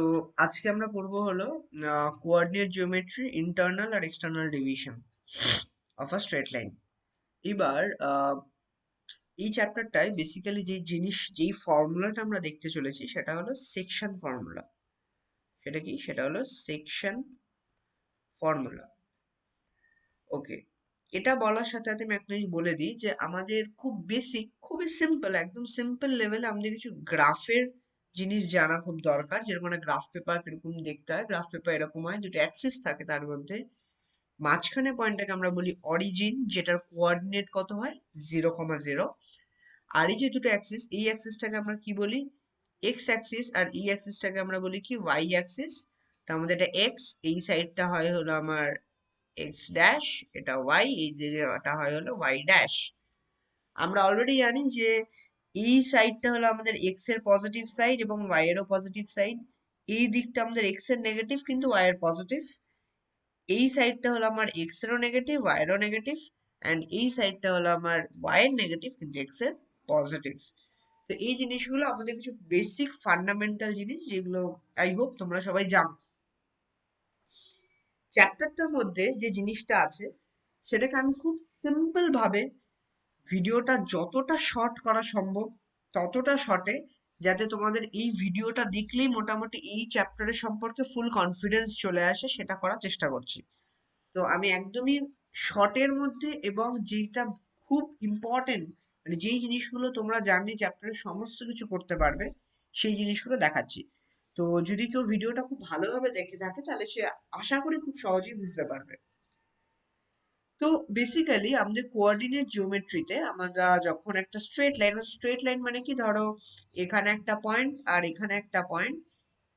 তো আজকে আমরা পড়বো হলো কোঅর্ডিনেট জিওমেট্রি ইন্টারনাল আর external division of a straight line. এবার এই চ্যাপ্টারটায় বেসিক্যালি যেই ফর্মুলাটা আমরা দেখতে চলেছি সেটা হলো সেকশন ফর্মুলা। সেটা কি? সেটা হলো সেকশন ফর্মুলা। ওকে, এটা বলার সাথে সাথে আমি একটা জিনিস বলে দিই যে আমাদের খুব বেসিক, খুবই সিম্পল, একদম সিম্পল লেভেলে আমাদের কিছু গ্রাফের জিনিস জানা খুব দরকার। যেরকম একটা গ্রাফ পেপার কিরকম দেখতে হয়, গ্রাফ পেপার এরকম হয়, দুটো অ্যাক্সিস থাকে, তার মধ্যে মাঝখানে পয়েন্টটাকে আমরা বলি অরিজিন, যেটার কোঅর্ডিনেট কত হয় 0,0। আর এই যে দুটো অ্যাক্সিস, এই অ্যাক্সিসটাকে আমরা কি বলি? X Axis. আর এই অ্যাক্সিসটাকে আমরা বলি কি? Y axis. তার মধ্যে এটা এক্স, এই সাইডটা হয় হলো আমার এক্স ড্যাশ, এটা ওয়াই, এই জায়গাটা হয় হলো ওয়াই ড্যাশ। আমরা অলরেডি জানি যে এই সাইডটা হলো আমাদের এক্স এর পজিটিভ সাইড এবং ওয়াই এরও পজিটিভ সাইড। এই দিকটা আমাদের এক্স এর নেগেটিভ কিন্তু ওয়াই এর পজিটিভ। এই সাইডটা হলো আমার এক্স এরও নেগেটিভ, ওয়াই এরও নেগেটিভ। অ্যান্ড এই সাইডটা হলো আমার ওয়াই এর নেগেটিভ কিন্তু এক্স এর পজিটিভ। তো এই জিনিসগুলো আমাদের কিছু বেসিক ফান্ডামেন্টাল জিনিস, যেগুলো আই হোপ তোমরা সবাই জানো। চ্যাপ্টারটার মধ্যে যে জিনিসটা আছে সেটাকে আমি খুব সিম্পল ভাবে, ভিডিওটা যতটা শর্ট করা সম্ভব ততটা শর্টে, যাতে তোমাদের এই ভিডিওটা দেখলেই মোটামুটি এই চ্যাপ্টারের সম্পর্কে ফুল কনফিডেন্স চলে আসে, সেটা করার চেষ্টা করছি। তো আমি একদমই শর্টের মধ্যে, এবং যেটা খুব ইম্পর্টেন্ট, মানে যেই জিনিসগুলো তোমরা জার্নি চ্যাপ্টারের সমস্ত কিছু করতে পারবে সেই জিনিসগুলো দেখাচ্ছি। তো যদি কেউ ভিডিওটা খুব ভালোভাবে দেখে থাকে তাহলে সে আশা করি খুব সহজেই বুঝতে পারবে। তো বেসিক্যালি আমাদের কোঅর্ডিনেট জিওমেট্রিতে আমরা যখন একটা স্ট্রেট লাইন মানে কি, ধরো এখানে একটা পয়েন্ট আর এখানে একটা পয়েন্ট,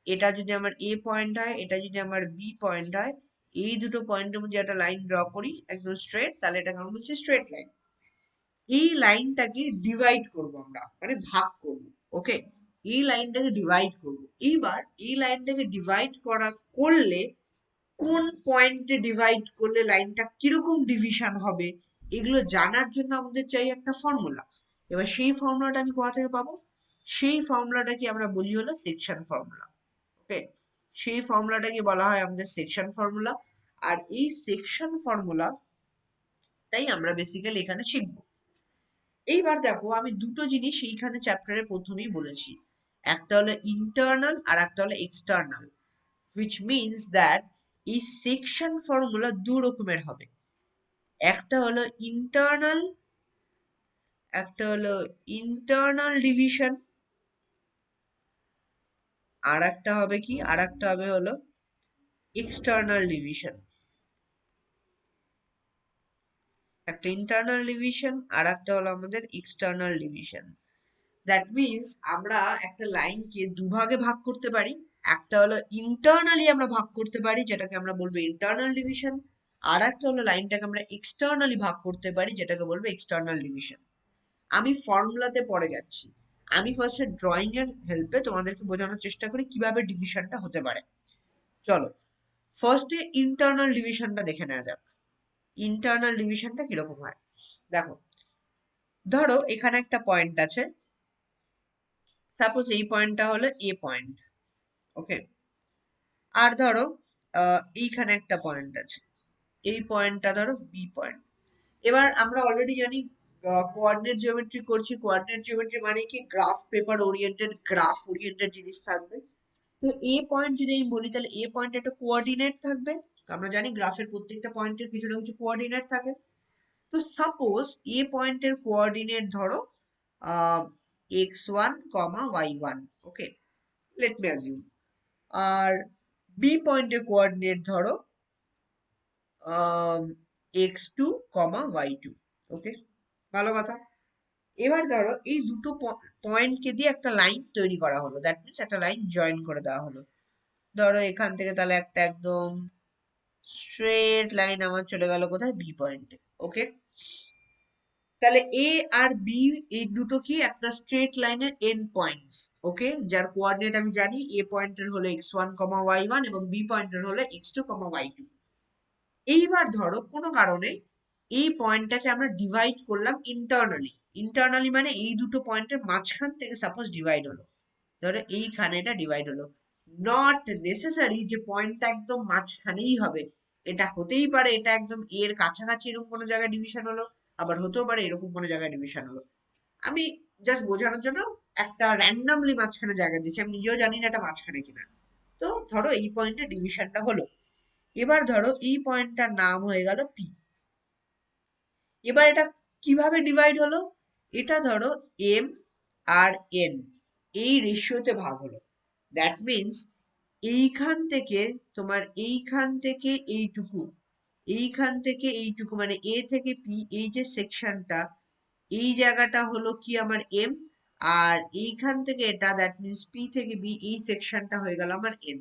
এটা যদি আমার এ পয়েন্ট হয়, এটা যদি আমার বি পয়েন্ট হয়, এই দুটো পয়েন্টের মধ্যে একটা লাইন ড্র করি একদম স্ট্রেট, তাহলে এটাকে আমরা বলছি স্ট্রেট লাইন। এই লাইনটাকে ডিভাইড করব আমরা, মানে ভাগ করব। ওকে, এই লাইনটাকে ডিভাইড করব। এইবার এই লাইনটাকে ডিভাইড করলে কোন পয়েন্টে ডিভাইড করলে লাইনটা কিরকম ডিভিশন হবে, এগুলো জানার জন্য আমাদের চাই একটা ফর্মুলা। এবার সেই ফর্মুলাটা আমি কোথা থেকে পাবো? সেই ফর্মুলাটাকে আমরা বলি হলো সেকশন ফর্মুলা। ওকে, সেই ফর্মুলাটাকে বলা হয় আমাদের সেকশন ফর্মুলা। আর এই সেকশন ফর্মুলাটাই আমরা বেসিক্যালি এখানে শিখবো। এইবার দেখো, আমি দুটো জিনিস এইখানে চ্যাপ্টারে প্রথমেই বলেছি, একটা হলো ইন্টারনাল আর একটা হলো এক্সটার্নাল, which means that এই সেকশন ফর্মুলা দু রকমের হবে। একটা হলো ইন্টারনাল, একটা হলো ইন্টারনাল ডিভিশন, আর একটা হবে কি, আর একটা হবে হলো এক্সটার্নাল ডিভিশন। একটা ইন্টারনাল ডিভিশন আর একটা হলো আমাদের এক্সটার্নাল ডিভিশন। দ্যাট মিনস আমরা একটা লাইনকে দুভাগে ভাগ করতে পারি। একটা হলো ইন্টারনালি আমরা ভাগ করতে পারি, যেটাকে আমরা বলবো ইন্টারনাল ডিভিশন। আর একটা হলো লাইনটাকে আমরা এক্সটার্নালি ভাগ করতে পারি, যেটাকে বলবো এক্সটার্নাল ডিভিশন। আমি ফর্মুলাতে পড়ে যাচ্ছি, আমি ফার্স্টে ড্রয়িং এর হেল্পে তোমাদেরকে বোঝানোর চেষ্টা করি কিভাবে ডিভিশনটা হতে পারে। চলো ফার্স্টে ইন্টারনাল ডিভিশনটা দেখে নেওয়া যাক। ইন্টারনাল ডিভিশনটা কিরকম হয় দেখো। ধরো এখানে একটা পয়েন্ট আছে, সাপোজ এই পয়েন্টটা হলো এ পয়েন্ট। ওকে, আর ধরো এইখানে একটা পয়েন্ট আছে, এই পয়েন্টটা ধরো বি পয়েন্ট। এবার আমরা অলরেডি জানি কোঅর্ডিনেট জিওমেট্রি করছি। কোঅর্ডিনেট জিওমেট্রি মানে কি? Graph paper oriented, graph oriented জিনিস থাকবে। তো এ পয়েন্ট যদি আমি বলি, তাহলে এ পয়েন্ট একটা কোঅর্ডিনেট থাকবে। আমরা জানি গ্রাফের প্রত্যেকটা পয়েন্টের কিছু না কিছু কোঅর্ডিনেট থাকে। তো সাপোজ এ পয়েন্টের কোঅর্ডিনেট ধরো x1, y1। ওকে, লেট মি অ্যাজিউম। আর বি পয়েন্টের কোঅর্ডিনেট ধরো x2, y2। ওকে, ভালো কথা। এবার ধরো এই দুটো পয়েন্টকে দিয়ে একটা লাইন তৈরি করা হলো, দ্যাট মিনস একটা লাইন জয়েন করে দেওয়া হলো। ধরো এখান থেকে তাহলে একটা একদম স্ট্রেট লাইন আমার চলে গেল কোথায়? বি পয়েন্টে। ওকে, তাহলে এ আর বি এই দুটো কি একটা স্ট্রেট লাইনের এন্ড পয়েন্টস। ওকে, যার কোঅর্ডিনেট আমি জানি, এ পয়েন্টের হলো x1, y1 এবং বি পয়েন্টের হলো x2, y2। এইবার ধরো কোনো কারণে এই পয়েন্টটাকে আমরা ডিভাইড করলাম ইন্টারনালি। ইন্টারনালি মানে এই দুটো পয়েন্টের মাঝখান থেকে সাপোজ ডিভাইড হলো, ধরো এইখানে এটা ডিভাইড হলো। নট নেসেসারি যে পয়েন্টটা একদম মাঝখানেই হবে। এটা হতেই পারে এটা একদম এর কাছাকাছি এরকম কোনো জায়গায় ডিভিশন হলো, আবার হতেও পারে এরকম কোনো জায়গায় ডিভিশন হলো। আমি জাস্ট বোঝানোর জন্য একটা র্যান্ডামলি মাঝখানে জায়গা দিচ্ছি, আমি নিজেও জানি না এটা মাঝখানে কিনা। তো ধরো এই পয়েন্টে ডিভিশনটা হলো। এবার ধরো এই পয়েন্টটার নাম হয়ে গেল পি। এবার এটা কিভাবে ডিভাইড হলো? এটা ধরো এম আর এন এই রেশিওতে ভাগ হলো। দ্যাট মিনস এইখান থেকে তোমার এইখান থেকে এইটুকু, এইখান থেকে এইটুকু মানে এ থেকে পি, এই যে সেকশনটা, এই জায়গাটা হলো কি আমার এম, আর এইখান থেকে এটা দ্যাট মিনস পি থেকে বি এই সেকশনটা হয়ে গেল আমার এন।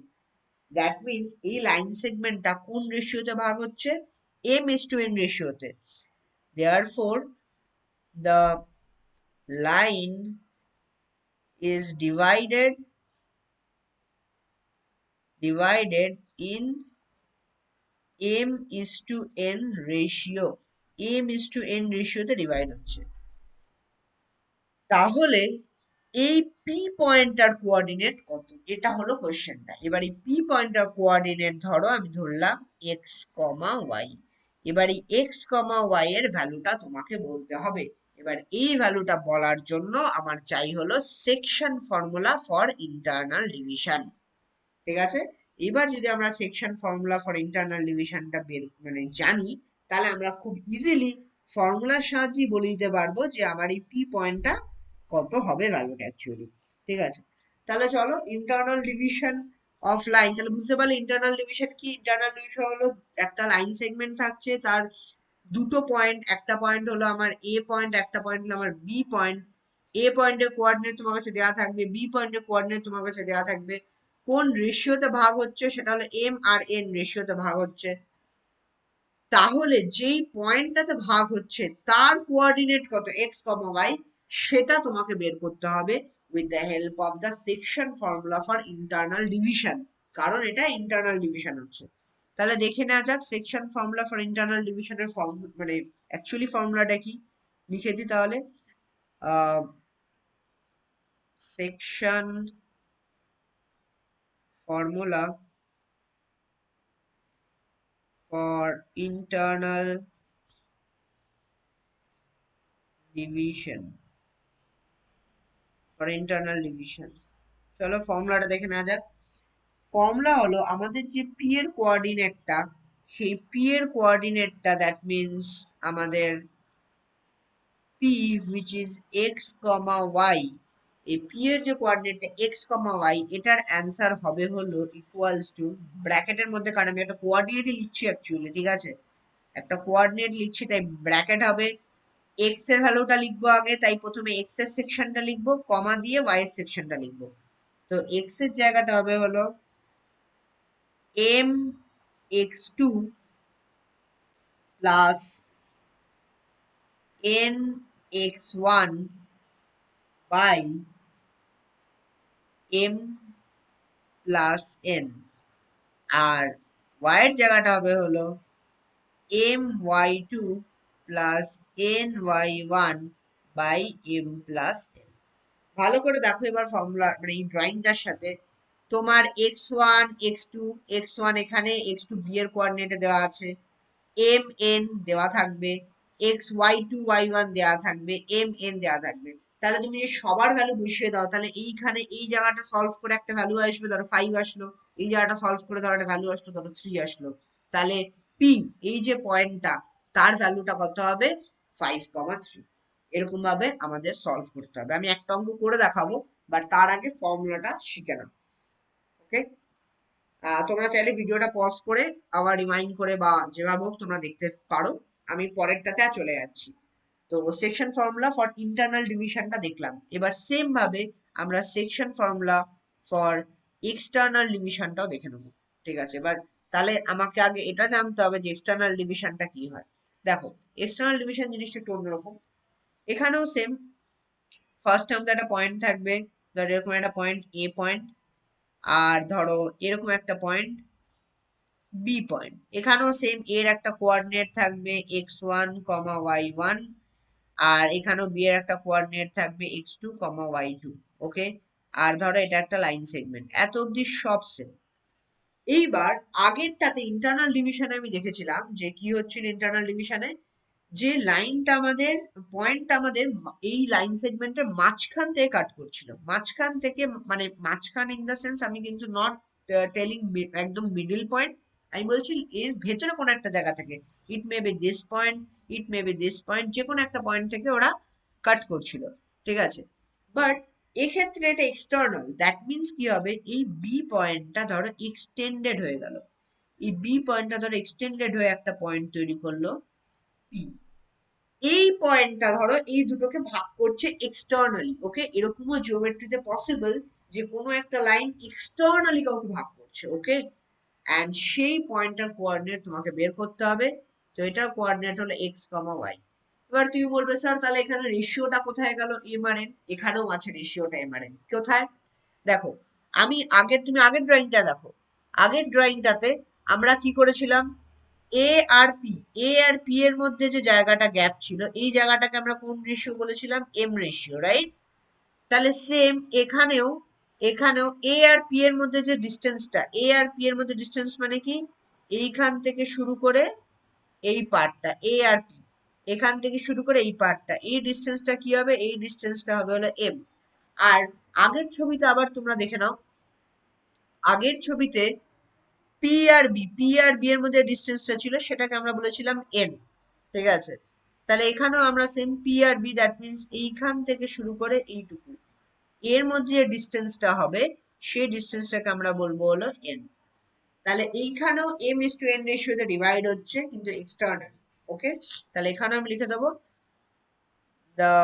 দ্যাট মিনস এই লাইন সেগমেন্টটা কোন রেশিওতে ভাগ হচ্ছে? এম ইস টু এন রেশিওতে। Therefore the line is divided in m is to n ratio, m is to n রেশিওতে ডিভাইড হচ্ছে। তাহলে এই পি পয়েন্টার কোঅর্ডিনেট কত? এটা হলো কোশ্চেনটা। এবার এই পি পয়েন্টার কোঅর্ডিনেট ধরো আমি ধরলাম এক্স কমা ওয়াই। এবার এই এক্স কমা ওয়াই এর ভ্যালুটা তোমাকে বলতে হবে। এবার এই ভ্যালুটা বলার জন্য আমার চাই হলো section formula for internal division. ঠিক আছে? এবার যদি আমরা সেকশন ফর্মুলা ফর ইন্টারনাল ডিভিশনটা বের মানে জানি, তাহলে আমরা খুব ইজিলি ফর্মুলার সাহায্যে বলে দিতে পারবো যে আমার এই পি পয়েন্টটা কত হবে ভ্যালুটা অ্যাকচুয়ালি। ঠিক আছে? তাহলে চলো ইন্টারনাল ডিভিশন অফ লাইন, তাহলে বুঝতে পারলে ইন্টারনাল ডিভিশন কি? ইন্টারনাল ডিভিশন হলো একটা লাইন সেগমেন্ট থাকছে, তার দুটো পয়েন্ট, একটা পয়েন্ট হলো আমার এ পয়েন্ট, একটা পয়েন্ট হলো আমার বি পয়েন্ট। এ পয়েন্টের কোঅর্ডিনেট তোমার কাছে দেওয়া থাকবে, বি পয়েন্টের কোঅর্ডিনেট তোমার কাছে দেওয়া থাকবে। কোন রেশিওতে ভাগ হচ্ছে? সেটা হলো এম আর এন রেশিওতে ভাগ হচ্ছে। তাহলে যেই পয়েন্টটাতে ভাগ হচ্ছে তার কোঅর্ডিনেট কত, এক্স কমা ওয়াই, সেটা তোমাকে বের করতে হবে with the help of the section formula for internal division, কারণ এটা ইন্টারনাল ডিভিশন হচ্ছে। তাহলে দেখে নেওয়া যাক সেকশন ফর্মুলা ফর ইন্টারনাল ডিভিশনের ফর্ম মানে অ্যাকচুয়ালি ফর্মুলাটা কি। লিখে দিই তাহলে, section formula for division internal division। চলো ফর্মুলাটা দেখে নেওয়া যাক। ফর্মুলা হলো আমাদের যে পি এর কোঅর্ডিনেটটা, সেই পি এর কোঅর্ডিনেটটা দ্যাট মিনস আমাদের P which is x, y, এই পি এর যে কোঅর্ডিনেটটা x, y, এটার অ্যান্সার হবে হলো ইকুয়ালস টু, ব্র্যাকেটের মধ্যে, কারণ আমি একটা কোঅর্ডিনেটই লিখছি অ্যাকচুয়ালি, ঠিক আছে, একটা কোঅর্ডিনেট লিখছি তাই ব্র্যাকেট হবে। এক্স এর ভ্যালুটা লিখবো আগে, তাই প্রথমে এক্স এর সেকশনটা লিখবো, কমা দিয়ে ওয়াই এর সেকশনটা লিখবো। তো এক্স এর জায়গাটা হবে হলো m x two plus n x one by m plus n. আর ওয়াই এর জায়গাটা হবে হলো m Y two plus n Y one by m plus n. ভালো করে দেখো এবার ফর্মুলা মানে এই ড্রয়িংটার সাথে, তোমার x one x two, x one এখানে, এক্স টু বি এর কোঅর্ডিনেটে দেওয়া আছে, এম এন দেওয়া থাকবে, x y two y one দেওয়া থাকবে, এম এন দেওয়া থাকবে। তাহলে তুমি যে সবার ভ্যালু বসিয়ে দাও, তাহলে এইখানে এই জায়গাটা সলভ করে একটা ভ্যালু আসবে, ধরো 5 আসলো। এই জায়গাটা সলভ করে ধরো একটা ভ্যালু আসলো, ধরো 3 আসলো। তাহলে পি, এই যে পয়েন্টটা, তার ভ্যালুটা কত হবে? 5,3। এরকম ভাবে আমাদের সলভ করতে হবে। আমি একটা অঙ্ক করে দেখাবো, বাট তার আগে ফর্মুলাটা শিখে নাও। ওকে? তোমরা চাইলে ভিডিওটা পজ করে আবার রিমাইন্ড করে বা যেভাবে হোক তোমরা দেখতে পারো। আমি পরেরটাতে আর চলে যাচ্ছি। তো সেকশন ফর্মুলা ফর ইন্টারনাল ডিভিশনটা দেখলাম, এবার সেম ভাবে আমরা সেকশন ফর্মুলা ফর এক্সটার্নাল ডিভিশনটাও দেখে নেবো। ঠিক আছে? এবার তাহলে আমাকে আগে এটা জানতে হবে যে এক্সটার্নাল ডিভিশনটা কি হয়। দেখো এক্সটার্নাল ডিভিশন জিনিসটা একটু অন্যরকম। এখানেও সেম, ফার্স্ট টার্ম একটা পয়েন্ট থাকবে, ধরো এরকম একটা পয়েন্ট এ পয়েন্ট, আর ধরো এরকম একটা পয়েন্ট বি পয়েন্ট। এখানেও সেম, এর একটা কোঅর্ডিনেট থাকবে X one comma Y one, আর এখানেও বি এর একটা কোঅর্ডিনেট থাকবে X two comma Y two. Okay? আর ধরো এটা একটা লাইন সেগমেন্ট, এত অব্দি সব সেম। এইবার আগেরটাতে ইন্টারনাল ডিভিশনে আমি দেখেছিলাম যে কি হচ্ছিল ইন্টারনাল ডিভিশনে, যে লাইনটা আমাদের পয়েন্টটা আমাদের এই লাইন সেগমেন্টের মাঝখান থেকে কাট করছিল, মাঝখান থেকে, মানে মাঝখান ইন দ্য সেন্স আমি কিন্তু নট টেলিং একদম মিডল পয়েন্ট, আমি বলছি এর ভেতরে কোনো একটা জায়গা থেকে, it may be this point, it may be this point, যে কোনো একটা পয়েন্ট থেকে ওরা কাট করছিল, ঠিক আছে। বাট এক্ষেত্রে এটা এক্সটার্নাল, দ্যাট মিনস কি হবে, এই বি পয়েন্টটা ধরো এক্সটেন্ডেড হয়ে গেল, এই বি পয়েন্টটা ধরো এক্সটেন্ডেড হয়ে একটা পয়েন্ট তৈরি করলো পি, এই পয়েন্টটা ধরো এই দুটোকে ভাগ করছে এক্সটার্নালি, ওকে, এরকমও জিওমেট্রিতে পসিবল যে কোনো একটা লাইন এক্সটার্নালি কাউকে ভাগ করছে, ওকে, অ্যান্ড সেই পয়েন্টটার কোঅর্ডিনেট তোমাকে বের করতে হবে। তো এটার কোঅর্ডিনেট হলো এক্স কমা ওয়াই। এবার তুমি বলবে স্যার তাহলে এখানে রেশিওটা কোথায় গেল, এম আর এন, এখানেও আছে রেশিওটা এম আর এন, কোথায় দেখো, তুমি আগের ড্রয়িংটা দেখো, আগের ড্রয়িংটাতে আমরা কি করেছিলাম, এ আর পি, এ আর পি এর মধ্যে যে জায়গাটা গ্যাপ ছিল, এই জায়গাটাকে আমরা কোন রেশিও বলেছিলাম, এম রেশিও, রাইট। তাহলে সেম এখানেও, এখানেও এ আর পি এর মধ্যে যে ডিস্টেন্সটা, এ আর পি এর মধ্যে ডিস্টেন্স মানে কি, এইখান থেকে শুরু করে এই পার্টটা এ আর পি, এখান থেকে শুরু করে এই পার্টটা, এই ডিস্টেন্সটা কি হবে, এই ডিস্টেন্সটা হবে হলো এম। আর আগের ছবিতে আবার তোমরা দেখে নাও, আগের ছবিতে পি আর বি, পি আর বি এর মধ্যে ডিস্টেন্সটা ছিল সেটাকে আমরা বলেছিলাম এন, ঠিক আছে। তাহলে এখানেও আমরা সেম পি আর বি, দ্যাট মিনস এইখান থেকে শুরু করে এইটুকু, এর মধ্যে যে ডিস্টেন্সটা হবে সেই ডিস্টেন্সটাকে আমরা বলবো হলো এন। তাহলে এইখানেও M is to N রেশিওতে divide হচ্ছে কিন্তু এক্সটার্নাল, ওকে। তাহলে এখানে আমি লিখে দেবো the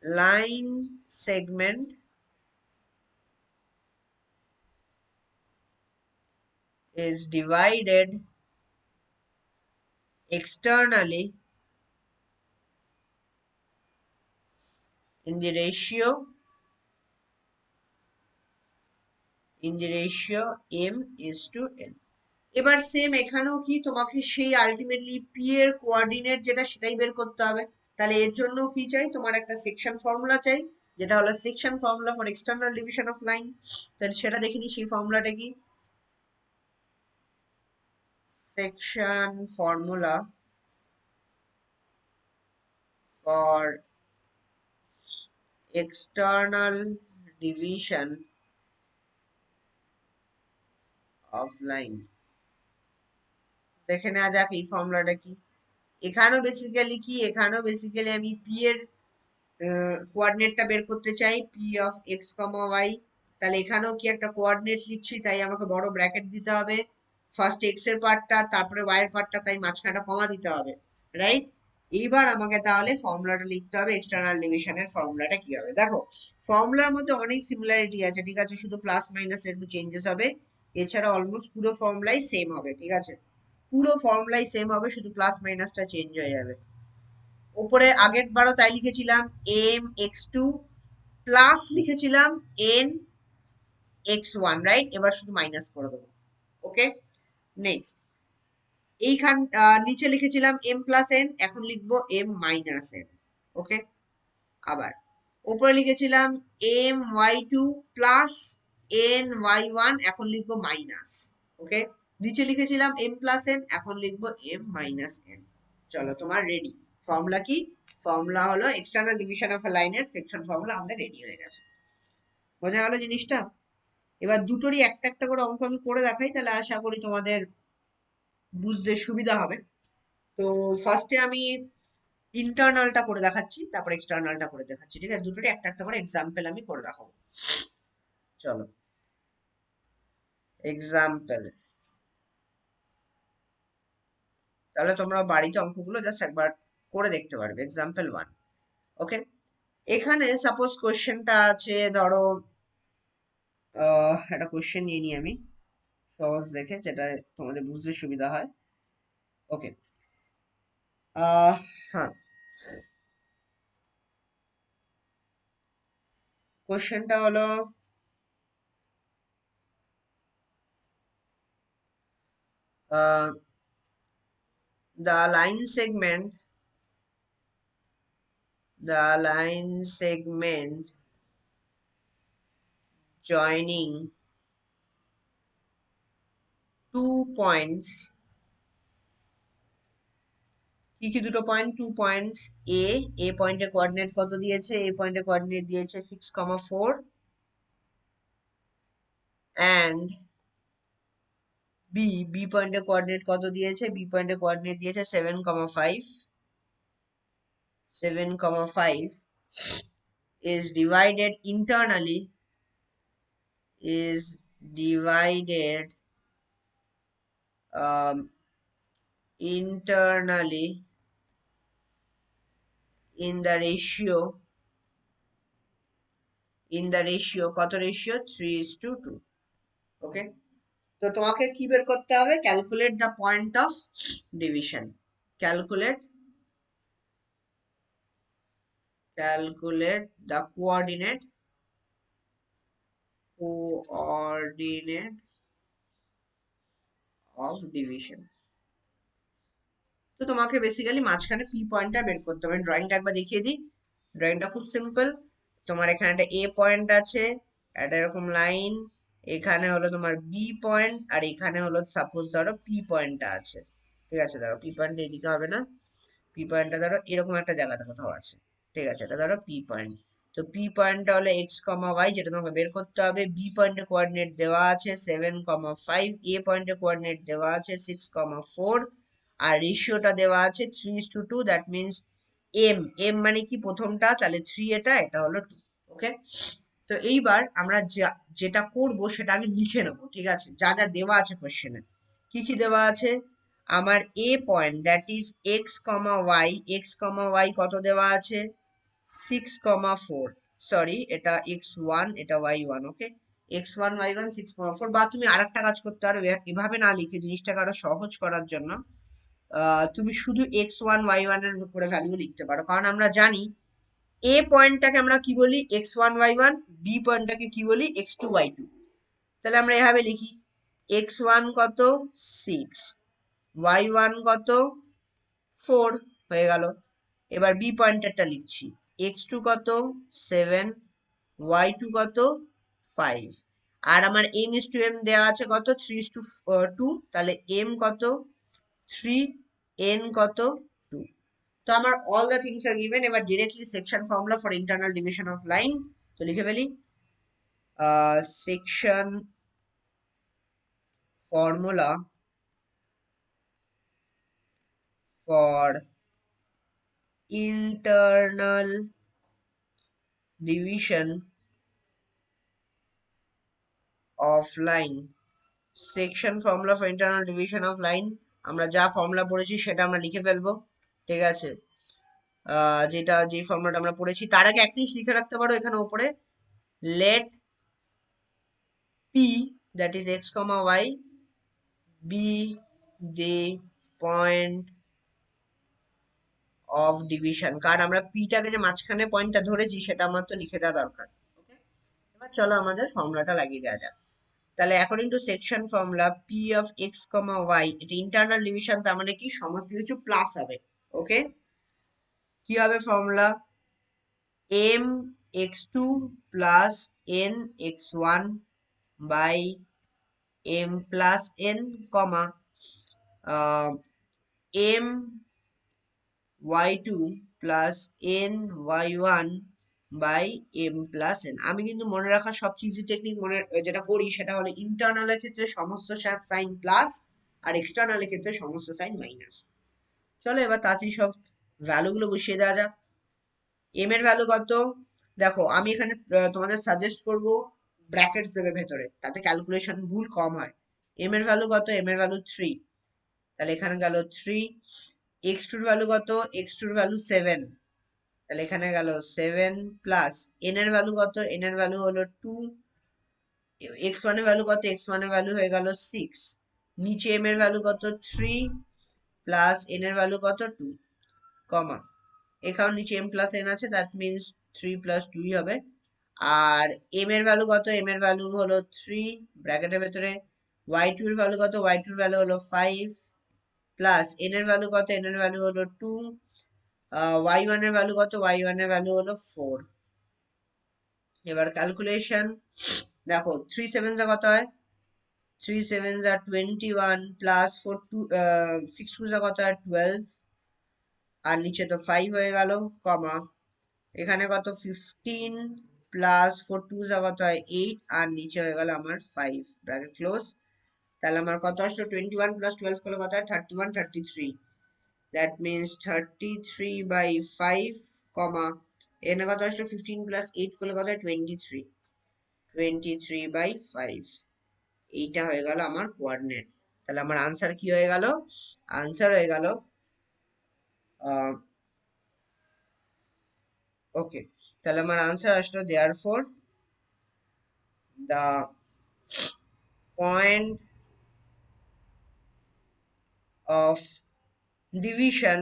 line segment is divided externally in the ratio m is to n। এবার সেম এখানেও কি তোমাকে সেই আলটিমেটলি পি এর কোঅর্ডিনেট যেটা সেটাই বের করতে হবে। তাহলে এর জন্য কি চাই, তোমার একটা সেকশন ফর্মুলা চাই, যেটা হলো section formula for external division of line. তাহলে সেটা দেখিনি, সেই ফর্মুলাটা কি, section formula for external division of line. দেখে নেওয়া যাক এই ফর্মুলাটা কি। এখানেও বেসিক্যালি আমি পি এর কোঅর্ডিনেটটা বের করতে চাই, P of x comma y. তাহলে এখানেও কি একটা কোঅর্ডিনেট লিখছি, তাই আমাকে বড় ব্র্যাকেট দিতে হবে, ফার্স্ট এক্স এর পার্টটা তারপরে ওয়াই এর পার্টটা, তাই মাঝখানটা কমা দিতে হবে, রাইট। এইবার আমাকে তাহলে ফর্মুলাটা লিখতে হবে, এক্সটার্নাল ডিভিশনের ফর্মুলাটা কি হবে। দেখো ফর্মুলার মধ্যে অনেক সিমিলারিটি আছে, ঠিক আছে, শুধু প্লাস মাইনাস একটু চেঞ্জেস হবে, এছাড়া অলমোস্ট পুরো ফর্মুলাই সেম হবে, ঠিক আছে, পুরো ফর্মুলাই সেম হবে, শুধু প্লাস মাইনাসটা চেঞ্জ হয়ে যাবে। উপরে আগের বারও তাই লিখেছিলাম, এম এক্স টু প্লাস লিখেছিলাম এন এক্স ওয়ান, রাইট। এবার শুধু মাইনাস করে দেবো, ওকে। নেক্সট এইখান নিচে লিখেছিলাম এম প্লাস এন, এখন লিখবো এম মাইনাস এন, ওকে। আবার উপরে লিখেছিলাম m Y two plus n Y one, এখন লিখবো মাইনাস, ওকে। নিচে লিখেছিলাম এম প্লাস এন, এখন লিখবো এম মাইনাস এন। চলো তোমার রেডি। ফর্মুলা কি, ফর্মুলা হলো এক্সটার্নাল ডিভিশন অফ লাইনের সেকশন ফর্মুলা আমাদের রেডি হয়ে গেছে। বোঝা গেল জিনিসটা। এবার দুটোরই একটা একটা করে অঙ্ক আমি করে দেখাই, তাহলে আশা করি তোমাদের বুঝতে সুবিধা হবে। তো ফার্স্টে আমি ইন্টারনালটা করে দেখাচ্ছি, তারপর এক্সটার্নালটা করে দেখাচ্ছি, ঠিক আছে, দুটোরই একটা একটা করে এক্সাম্পল আমি করে দেখাবো। চলো এক্সাম্পল, তাহলে তোমরা বাড়িতে অঙ্কগুলো জাস্ট একবার করে দেখতে পারবে। এক্সাম্পল ওয়ান, ওকে। এখানে সাপোজ কোয়েশ্চেনটা আছে, ধরো একটা কোয়েশ্চেন নিয়ে নিই আমি সহজ দেখে, যেটা তোমাদের বুঝতে সুবিধা হয়, ওকে। হ্যাঁ, কোয়েশ্চেনটা হলো the line segment the line segment joining 2 points, কি কি দুটো পয়েন্ট, 2 points, a পয়েন্টের কোঅর্ডিনেট কত দিয়েছে, a পয়েন্টের কোঅর্ডিনেট দিয়েছে 6,4 and b পয়েন্টের কোঅর্ডিনেট কত দিয়েছে, b পয়েন্টের কোঅর্ডিনেট দিয়েছে 7,5 is divided internally, is divided internally in the ratio কত রেশিও, 3:2. ওকে, তো তোমাকে কি বের করতে হবে, calculate the point of division, calculate the coordinate of division. তো তোমাকে বেসিক্যালি মাঝখানে পি পয়েন্টটা বের করতে হবে। ড্রয়িংটা একবার দেখিয়ে দিই, ড্রয়িংটা খুব সিম্পল। তোমার এখানে একটা এ পয়েন্ট আছে, একটা এরকম লাইন, এখানে হলো তোমার বি পয়েন্ট, আর এখানে হলো সাপোজ ধরো পি পয়েন্টটা আছে, ঠিক আছে, ধরো পি পয়েন্ট এদিকে হবে না, পি পয়েন্টটা ধরো এরকম একটা জায়গাতে কোথাও আছে, ঠিক আছে, এটা ধরো পি পয়েন্ট। তো পি পয়েন্টটা হলো এক্স কমা ওয়াই, যেটা তোমাকে বের করতে হবে। বি পয়েন্টের কোঅর্ডিনেট দেওয়া আছে 7,5, এ পয়েন্টের কোঅর্ডিনেট দেওয়া আছে 6,4, আর রেশিওটা দেওয়া আছে 3:2, দ্যাট মিনস এম মানে কি প্রথমটা, তাহলে 3, এটা হলো 2। ওকে, তো এইবার আমরা যেটা করব সেটা আগে লিখে নেব, ঠিক আছে, যা যা দেওয়া আছে কোশ্চেনে। কি কি দেওয়া আছে, আমার A point that is x comma Y কত দেওয়া আছে, 6,4, সরি এটা x1 এটা y1, ওকে, x1 y1 6,4। বা তুমি আরেকটা কাজ করতে পারো, এভাবে না লিখে জিনিসটাকে আরো সহজ করার জন্য তুমি শুধু x1 y1 এর উপরে ভ্যালু লিখতে পারো, কারণ আমরা জানি এ পয়েন্টটাকে আমরা কি বলি x1 y1, বি পয়েন্টটাকে কি বলি x2 y2। তাহলে আমরা এভাবে লিখি, x1 কত 6, y1 কত 4, হয়ে গেল। এবার বি পয়েন্টারটা লিখছি, x2 কত 7, y2 কত 5, আর আমার m দেওয়া আছে কত 3:2, তাহলে m কত 3, n কত 2। তো আমার all the things are given। এবার directly section formula for internal division of line, তো লিখে ফেলি, section formula for internal division of line, section formula for internal division of line, আমরা যা ফর্মুলা পড়েছি সেটা আমরা লিখে ফেলবো, ঠিক আছে, যেটা যে ফর্মুলাটা আমরা পড়েছি। তার আগে এক জিনিস লিখে রাখতে পারো এখানে উপরে, let P that is x comma y be the point of division, কারণ আমরা পিটাকে যে মাঝখানে পয়েন্টটা ধরেছি সেটা আমার তো লিখে দেওয়া দরকার। ওকে, এবার চলো আমাদের ফর্মুলাটা লাগিয়ে দেওয়া যাক। তাহলে according to section formula P of x comma y, এটা ইন্টারনাল ডিভিশন, তার মানে কি সমস্ত কিছু প্লাস হবে। ওকে, কি হবে formula, m x two plus n x one by m plus n comma M Y two plus n Y one by m plus n. আমি কিন্তু মনে রাখার সবচেয়ে ইজি টেকনিক যেটা করি সেটা হলো ইন্টারনালের ক্ষেত্রে সমস্ত সাইন প্লাস, আর এক্সটার্নালের ক্ষেত্রে সমস্ত সাইন মাইনাস। চলো এবার তাড়াতাড়ি সব ভ্যালুগুলো বসিয়ে দেওয়া যাক। এম এর ভ্যালু কত, দেখো আমি এখানে তোমাদের সাজেস্ট করব ব্র্যাকেটস দেবে ভেতরে, তাতে ক্যালকুলেশন ভুল কম হয়। এম এর ভ্যালু কত, এম এর ভ্যালু 3, তাহলে এখানে গেল 3। এক্স টুর ভ্যালু কত, এক্স টুর ভ্যালু 7, তাহলে এখানে গেল 7 প্লাস এন এর ভ্যালু কত, এন এর ভ্যালু হলো 2, এক্স ওয়ান এর ভ্যালু কত, এক্স ওয়ান এর ভ্যালু হয়ে গেল 6, নিচে এম এর ভ্যালু কত 3 প্লাস এন এর ভ্যালু কত 2, কমা এখানে নিচে m প্লাস n আছে, দ্যাট মিনস 3 প্লাস 2 হবে। আর m এর ভ্যালু কত, m এর ভ্যালু হলো 3 ব্র্যাকেটের ভেতরে, y2 এর ভ্যালু কত, y2 এর ভ্যালু হলো 5 প্লাস n এর ভ্যালু কত, n এর ভ্যালু হলো 2, y1 এর ভ্যালু কত, y1 এর ভ্যালু হলো 4। এবার ক্যালকুলেশন, দেখো 3 7 যা কত হয়, 3 7 যা 21 প্লাস 4 2 6 2 যা কত হয় 12, আর নিচে তো 5 হয়ে গেল, কমা এখানে কত 15 প্লাস 4 2 যা কত হয় 8, আর নিচে হয়ে গেল আমার 5, ব্র্যাকেট ক্লোজ। তাহলে আমার কত আসলো 21 প্লাস 12 করলে কত হয় 31 33, দ্যাট মিনস 33 বাই 5, কমা এখানে কত আসলো 15 প্লাস 8 করলে কত হয় 23, 23 বাই 5, এইটা হয়ে গেল আমার কোঅর্ডিনেট। তাহলে আমার আনসার কি হয়ে গেল, আনসার হয়ে গেল ওকে, তাহলে আমার আনসার আসলো therefore the point of division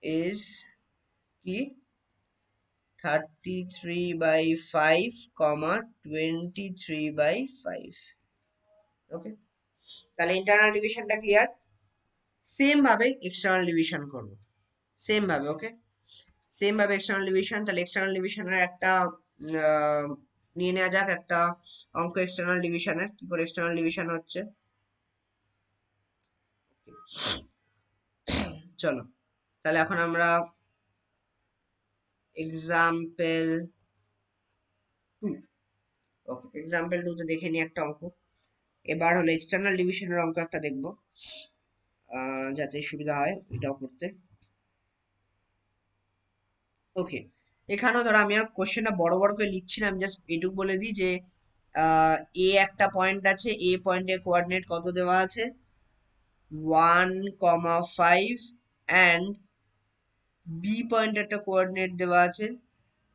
is কি 33/5, 23/5। ওকে, তাহলে ইন্টারনাল ডিভিশনটা ক্লিয়ার। সেম ভাবে এক্সটার্নাল ডিভিশন করব, সেম ভাবে। ওকে, সেম ভাবে এক্সটার্নাল ডিভিশন, তাহলে এক্সটার্নাল ডিভিশনের একটা নিয়ে নেওয়া যাক একটা অঙ্ক এক্সটার্নাল ডিভিশনের, কি করে এক্সটার্নাল ডিভিশন হচ্ছে। চলো তাহলে এখন আমরা এক্সাম্পল 2, ওকে এক্সাম্পল 2 তে দেখে নিই একটা অঙ্ক। এবার হলো এক্সটার্নাল ডিভিশনের অঙ্ক একটা দেখবো, যাতে সুবিধা হয় এটাও করতে। ওকে, এখানেও ধরো আমি আর কোশ্চেনটা বড় বড় করে লিখছি না, আমি জাস্ট এটুকু বলে দিই যে এ একটা পয়েন্ট আছে, এ পয়েন্টের কোঅর্ডিনেট কত দেওয়া আছে 1,5, অ্যান্ড বি পয়েন্ট একটা কোঅর্ডিনেট দেওয়া আছে,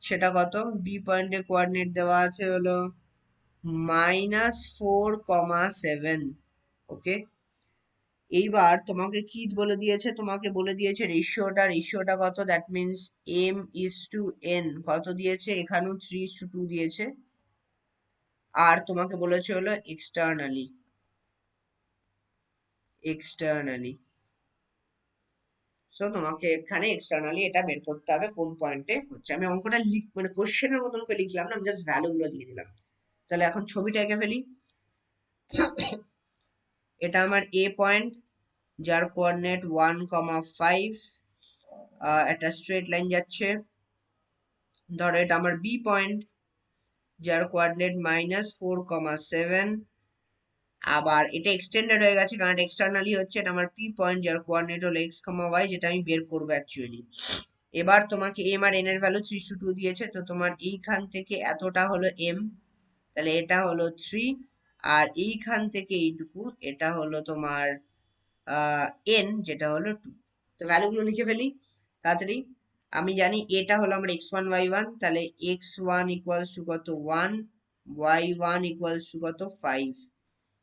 সেটা কত, বি পয়েন্টের কোঅর্ডিনেট দেওয়া আছে হলো -4,7। ওকে, এইবার তোমাকে কি বলে দিয়েছে, তোমাকে বলে দিয়েছে রেশিওটা, রেশিওটা কত, দ্যাট মিনস m/n কত দিয়েছে, এখানেও 3:2 দিয়েছে, আর তোমাকে বলেছে হলো এক্সটার্নালি, এক্সটার্নালি সো তোমাকে এখানে এক্সটার্নালি এটা বের করতে হবে কোন পয়েন্টে হচ্ছে। আমি অঙ্কটা মানে কোশ্চেনের মতন করে লিখলাম না, আমি জাস্ট ভ্যালু গুলো দিয়ে দিলাম। তাহলে এখন ছবিটা এঁকে ফেলি। এটা আমার এ পয়েন্ট, যার কোঅর্ডিনেট 1,5, একটা স্ট্রেট লাইন যাচ্ছে। ধরো এটা আমার বি পয়েন্ট, যার কোঅর্ডিনেট -4,7, আবার এটা এক্সটেন্ডেড হয়ে গেছে কারণ এটা এক্সটার্নালি হচ্ছে। এটা আমার পি পয়েন্ট, যার কোঅর্ডিনেট হলো x,y, যেটা আমি বের করবো অ্যাকচুয়ালি। এবার তোমাকে এম আর এন এর ভ্যালু 3:2 দিয়েছে, তো তোমার এইখান থেকে এতটা হলো এম, তাহলে এটা হলো 3, আর এইখান থেকে এইটুকু এটা হলো তোমার এন, যেটা হলো 2। তো ভ্যালুগুলো লিখে ফেলি তাড়াতাড়ি। আমি জানি এটা হলো আমার x1 y1, তাহলে x1 ইকুয়ালস টু কত 1, y1 ইকুয়ালস টু কত 5,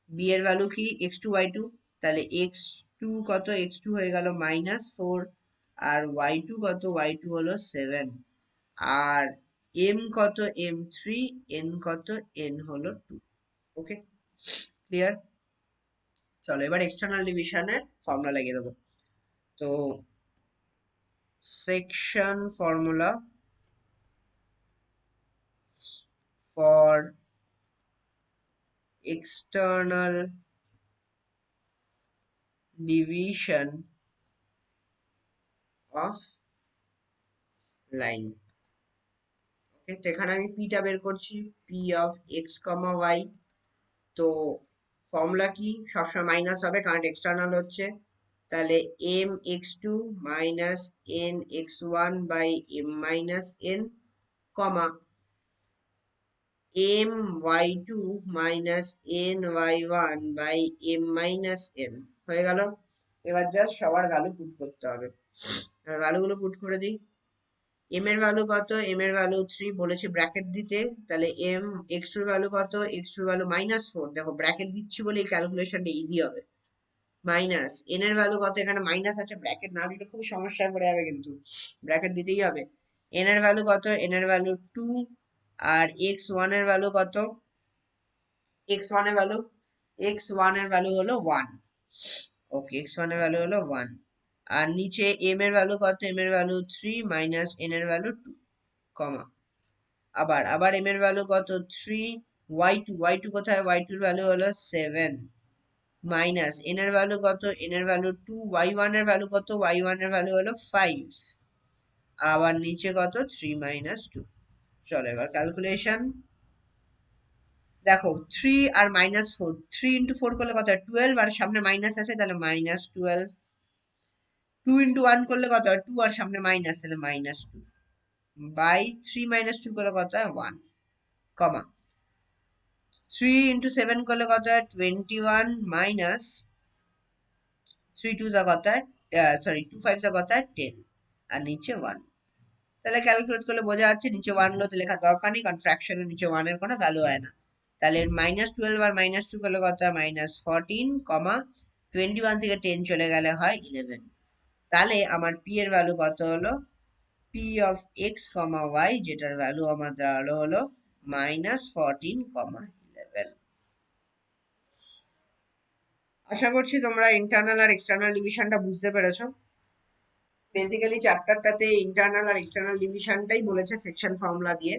বি এর ভ্যালু কি x2 y2, তাহলে x2 কত, x2 হয়ে গেল -4, আর y2 কত, y2 হলো 7, আর m কত m3, n কত, n হলো 2। Okay, clear. চলো এবার এক্সটার্নাল ডিভিশনের ফর্মুলা লাগিয়ে দেবো। তো section formula for external division of line. Okay, তো এখানে আমি পিটা বের করছি, P of x comma Y. তো ফর্মুলা কি, সবসময় মাইনাস হবে কারণ এক্সটার্নাল হচ্ছে। তাহলে M x two minus N x one by M minus N, comma M Y two minus N Y one by M minus N, হয়ে গেল। এবার জাস্ট সবার ভ্যালু পুট করতে হবে, ভ্যালুগুলো পুট করে দিই। এম এর ভ্যালু কত, এম এর ভ্যালু 3 বলেছি ব্র্যাকেট দিতে, তাহলে এম এক্স টুর ভ্যালু কত, এক্স টুর ভ্যালু -4, দেখো ব্র্যাকেট দিচ্ছি বলে এই ক্যালকুলেশনটা ইজি হবে। মাইনাস এন এর ভ্যালু কত, এখানে মাইনাস আছে, ব্র্যাকেট না দিলে খুব সমস্যায় পড়ে যাবে, কিন্তু ব্র্যাকেট দিতেই হবে। এন এর ভ্যালু কত, এন এর ভ্যালু 2, আর এক্স ওয়ান এর ভ্যালু কত, এক্স ওয়ান এর ভ্যালু হলো 1। ওকে, এক্স ওয়ান এর ভ্যালু হলো 1, আর নিচে m এর ভ্যালু কত, m এর ভ্যালু 3 মাইনাস n এর ভ্যালু 2, কমা। আবার m এর ভ্যালু কত 3, y2 কোথায়, y2 এর ভ্যালু হলো 7 মাইনাস n এর ভ্যালু কত, n এর ভ্যালু 2, y1 এর ভ্যালু কত, y1 এর ভ্যালু হলো 5, আবার নিচে কত 3 মাইনাস 2। চলো এবার ক্যালকুলেশন দেখো, 3 আর মাইনাস 4, 3 ইন্টু 4 করলে কত হয় 12, আর সামনে মাইনাস আছে তাহলে মাইনাস 12। 2 ইন্টু 1 করলে কত হয় 2 আর সামনে মাইনাস, তাহলে মাইনাস 2 বাই 3 মাইনাস 2 করলে কত হয় 1, কমা। 3 ইন্টু 7 করলে কত হয় 21 মাইনাস 3 2 যা কত হয়, সরি 2 5 যা কত হয় 10, আর নিচে 1। তাহলে ক্যালকুলেট করলে বোঝা যাচ্ছে নিচে 1 লোতে লেখা দরকার নেই, কারণ ফ্র্যাকশনের নিচে 1 এর কোনো ভ্যালু হয় না। তাহলে মাইনাস 12 আর মাইনাস 2 করলে কত হয় মাইনাস 14, কমা 21 থেকে 10 চলে গেলে হয় 11। তাহলে আমার পি এর ভ্যালু কত হলো, P of x comma y, যেটার ভ্যালু আমার দাঁড়ালো হলো মাইনাস 14, কমা 11। আশা করছি তোমরা ইন্টারনাল আর এক্সটার্নাল ডিভিশনটা বুঝতে পেরেছো। বেসিক্যালি চ্যাপ্টারটাতে ইন্টারনাল আর এক্সটার্নাল ডিভিশনটাই বলেছে সেকশন ফর্মুলা দিয়ে।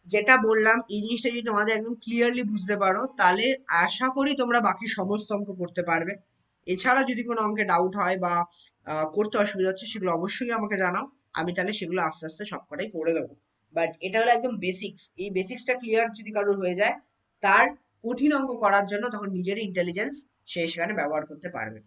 যেটা বললাম এই জিনিসটা যদি তোমাদের একদম ক্লিয়ারলি বুঝতে পারো, তাহলে আশা করি তোমরা বাকি সমস্ত অঙ্ক করতে পারবে। এছাড়া যদি কোনো অঙ্কে ডাউট হয় বা করতে অসুবিধা হচ্ছে, সেগুলো অবশ্যই আমাকে জানাও, আমি তাহলে সেগুলো আস্তে আস্তে সবকটাই করে দেবো। বাট এটা হলো একদম বেসিক্স, এই বেসিক্সটা ক্লিয়ার যদি কারোর হয়ে যায়, তার কঠিন অঙ্ক করার জন্য তখন নিজেরই ইন্টেলিজেন্স সে সেখানে ব্যবহার করতে পারবে।